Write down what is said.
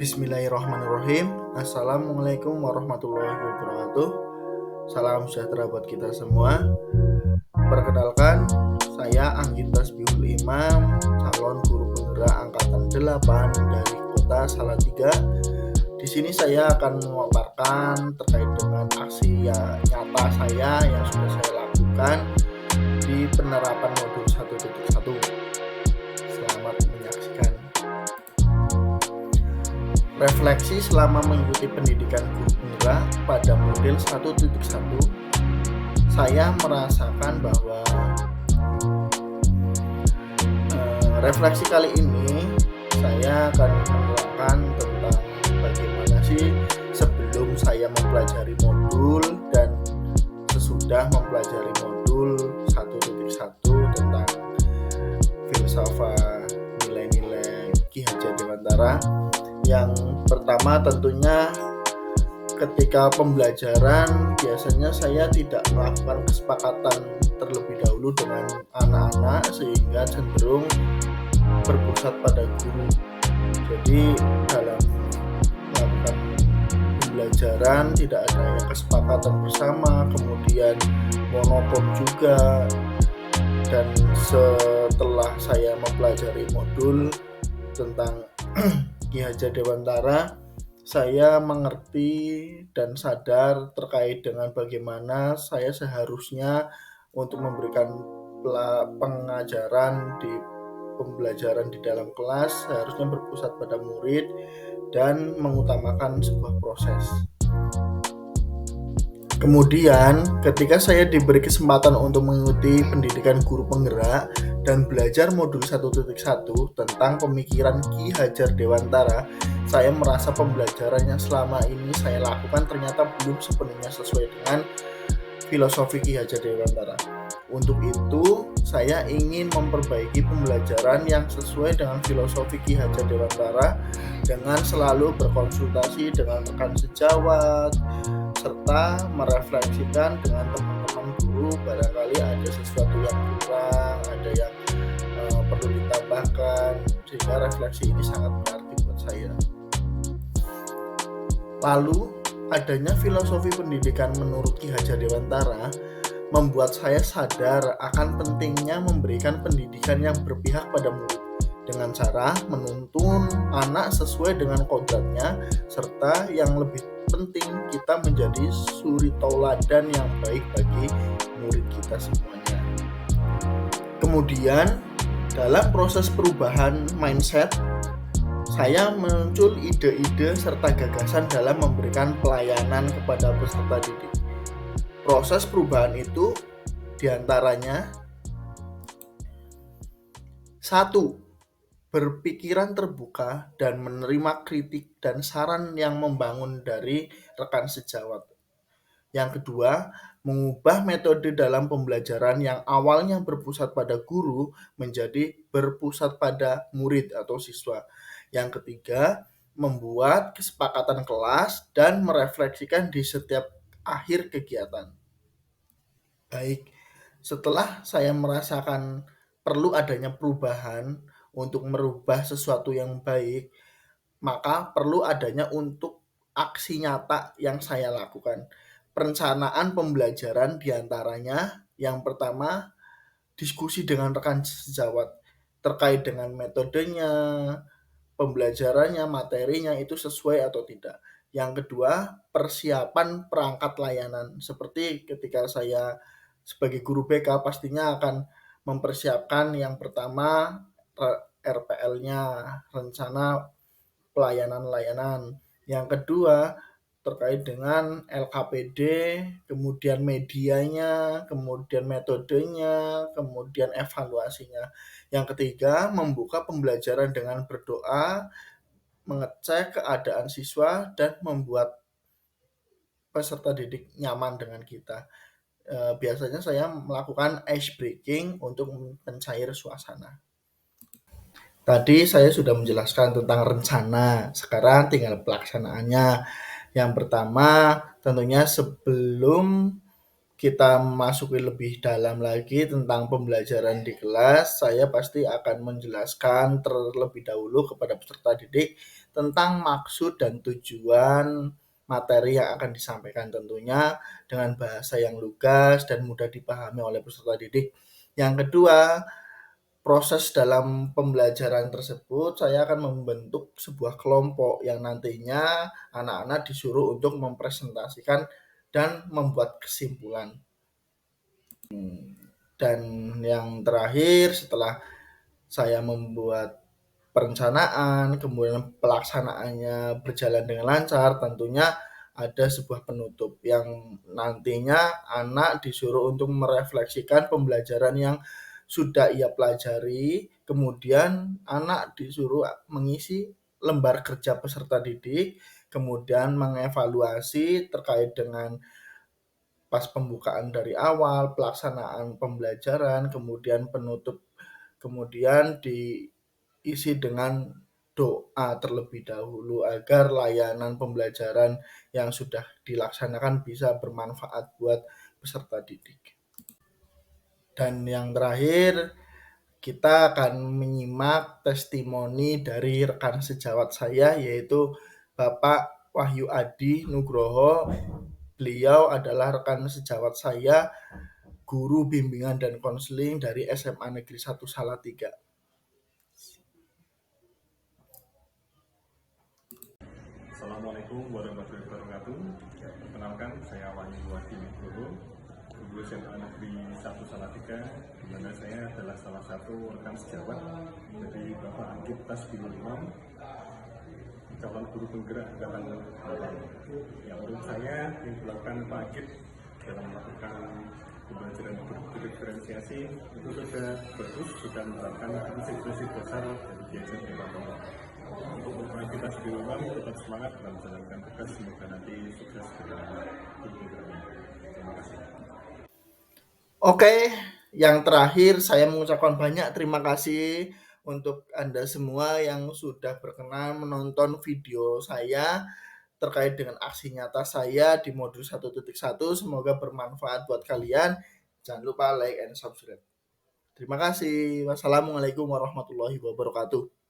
Bismillahirrahmanirrahim. Assalamualaikum warahmatullahi wabarakatuh. Salam sejahtera buat kita semua. Perkenalkan, saya Anggit Tasbihul Imam, calon guru penggerak angkatan 8 dari kota Salatiga. Di sini saya akan memaparkan terkait dengan aksi nyata saya yang sudah saya lakukan di penerapan modul 1.1. Selamat menyaksikan. Refleksi selama mengikuti pendidikan guru penggerak pada model 1.1, saya merasakan bahwa refleksi kali ini saya akan menerangkan tentang bagaimana sih sebelum saya mempelajari modul dan sesudah mempelajari modul 1.1 tentang filsafat nilai-nilai Ki Hajar Dewantara. Yang pertama tentunya ketika pembelajaran biasanya saya tidak melakukan kesepakatan terlebih dahulu dengan anak-anak sehingga cenderung berpusat pada guru. Jadi dalam melakukan pembelajaran tidak adanya kesepakatan bersama, kemudian monoton juga. Dan setelah saya mempelajari modul tentang Ki Hajar Dewantara, saya mengerti dan sadar terkait dengan bagaimana saya seharusnya untuk memberikan pengajaran di pembelajaran di dalam kelas seharusnya berpusat pada murid dan mengutamakan sebuah proses. Kemudian, ketika saya diberi kesempatan untuk mengikuti pendidikan guru penggerak dan belajar modul 1.1 tentang pemikiran Ki Hajar Dewantara, saya merasa pembelajaran yang selama ini saya lakukan ternyata belum sepenuhnya sesuai dengan filosofi Ki Hajar Dewantara. Untuk itu, saya ingin memperbaiki pembelajaran yang sesuai dengan filosofi Ki Hajar Dewantara dengan selalu berkonsultasi dengan rekan sejawat, serta merefleksikan dengan teman-teman guru barangkali ada sesuatu yang kurang, ada yang perlu ditambahkan, sehingga refleksi ini sangat berarti buat saya. Lalu, adanya filosofi pendidikan menurut Ki Hajar Dewantara membuat saya sadar akan pentingnya memberikan pendidikan yang berpihak pada murid dengan cara menuntun anak sesuai dengan kodratnya, serta yang lebih penting kita menjadi suri tauladan yang baik bagi murid kita semuanya. Kemudian dalam proses perubahan mindset, saya muncul ide-ide serta gagasan dalam memberikan pelayanan kepada peserta didik. Proses perubahan itu diantaranya 1. Berpikiran terbuka dan menerima kritik dan saran yang membangun dari rekan sejawat. Yang kedua, mengubah metode dalam pembelajaran yang awalnya berpusat pada guru menjadi berpusat pada murid atau siswa. Yang ketiga, membuat kesepakatan kelas dan merefleksikan di setiap akhir kegiatan. Baik, setelah saya merasakan perlu adanya perubahan untuk merubah sesuatu yang baik, maka perlu adanya untuk aksi nyata yang saya lakukan. Perencanaan pembelajaran diantaranya yang pertama, diskusi dengan rekan sejawat terkait dengan metodenya, pembelajarannya, materinya itu sesuai atau tidak. Yang kedua, persiapan perangkat layanan. Seperti ketika saya sebagai guru BK pastinya akan mempersiapkan yang pertama RPL-nya, rencana pelayanan layanan. Yang kedua, terkait dengan LKPD, kemudian medianya, kemudian metodenya, kemudian evaluasinya. Yang ketiga, membuka pembelajaran dengan berdoa, mengecek keadaan siswa, dan membuat peserta didik nyaman dengan kita. Biasanya saya melakukan ice breaking untuk mencair suasana. Tadi saya sudah menjelaskan tentang rencana, sekarang tinggal pelaksanaannya. Yang pertama, tentunya sebelum kita masuki lebih dalam lagi tentang pembelajaran di kelas, saya pasti akan menjelaskan terlebih dahulu kepada peserta didik tentang maksud dan tujuan materi yang akan disampaikan, tentunya dengan bahasa yang lugas dan mudah dipahami oleh peserta didik. Yang kedua, proses dalam pembelajaran tersebut saya akan membentuk sebuah kelompok yang nantinya anak-anak disuruh untuk mempresentasikan dan membuat kesimpulan. Dan yang terakhir, setelah saya membuat perencanaan, kemudian pelaksanaannya berjalan dengan lancar, tentunya ada sebuah penutup yang nantinya anak disuruh untuk merefleksikan pembelajaran yang sudah ia pelajari, kemudian anak disuruh mengisi lembar kerja peserta didik, kemudian mengevaluasi terkait dengan pas pembukaan dari awal, pelaksanaan pembelajaran, kemudian penutup, kemudian diisi dengan doa terlebih dahulu agar layanan pembelajaran yang sudah dilaksanakan bisa bermanfaat buat peserta didik. Dan yang terakhir, kita akan menyimak testimoni dari rekan sejawat saya, yaitu Bapak Wahyu Adi Nugroho. Beliau adalah rekan sejawat saya, guru bimbingan dan konseling dari SMA Negeri 1 Salatiga. Assalamualaikum warahmatullahi wabarakatuh. Perkenalkan, saya Wahyu Adi Nugroho, guru SMA Negeri 1 Salatiga, di mana saya adalah salah satu rekan sejawat dari Bapak Anggit Tasbihul Imam, calon guru penggerak Angkatan 8. Yang menurut saya yang dilakukan Pak Anggit dalam melakukan pembelajaran berdiferensiasi itu sudah bagus, sudah menerapkan prinsip-prinsip dasar dari Diajar Departemen. Untuk program kita sendiri tetap semangat dalam menjalankan tugas, semoga nanti sukses dalam berprogramnya. Terima kasih. Oke, yang terakhir saya mengucapkan banyak terima kasih untuk Anda semua yang sudah berkenan menonton video saya terkait dengan aksi nyata saya di modul 1.1. Semoga bermanfaat buat kalian. Jangan lupa like and subscribe. Terima kasih. Wassalamualaikum warahmatullahi wabarakatuh.